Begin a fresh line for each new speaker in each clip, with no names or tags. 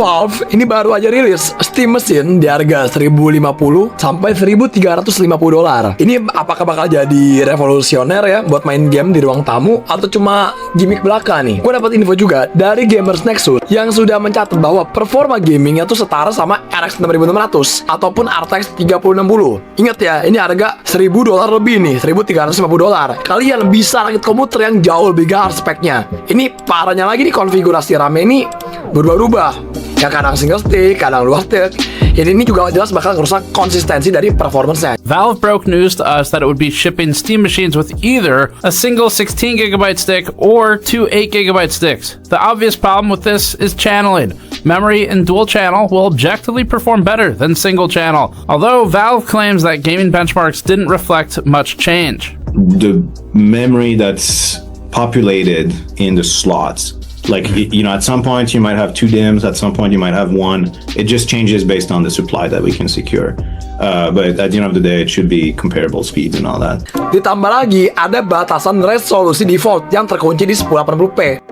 Valve ini baru aja rilis Steam Machine di harga 1050 sampai 1350 dolar. Ini apakah bakal jadi revolusioner ya buat main game di ruang tamu atau cuma gimmick belaka nih? Gue dapat info juga dari Gamers Nexus yang sudah mencatat bahwa performa gamingnya tuh setara sama RX 6600 ataupun RTX 3060. Ingat ya, ini harga 1000 dolar lebih nih, 1350 dolar. Kalian bisa rakit komputer yang jauh lebih gahar speknya. Ini parahnya lagi nih, konfigurasi RAM ini berubah-ubah. Ya kadang single stick, kadang dual stick. Ini juga jelas bakal ngerusak konsistensi dari performance-nya.
Valve broke news to us that it would be shipping Steam machines with either a single 16GB stick or two 8GB sticks. The obvious problem with this is channeling. Memory in dual channel will objectively perform better than single channel, although Valve claims that gaming benchmarks didn't reflect much change.
The memory that's populated in the slots, like, you know, at some point you might have two DIMMs, at some point you might have one. It just changes based on the supply that we can secure. But at the end of the day, it should be comparable speeds and all that.
Ditambah lagi ada batasan resolusi default yang terkunci di 1080p.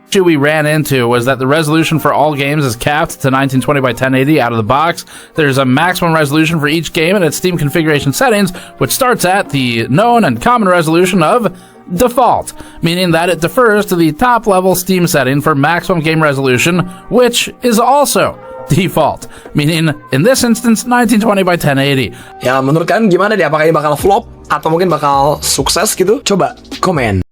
Issue we ran into was that the resolution for all games is capped to 1920 by 1080 out of the box. There's a maximum resolution for each game in its Steam configuration settings, which starts at the known and common resolution of default, meaning that it defers to the top level Steam setting for maximum game resolution, which is also default, meaning in this instance 1920 by 1080.
Ya menurut kalian gimana deh, apakah ini bakal flop atau mungkin bakal sukses gitu? Coba komen.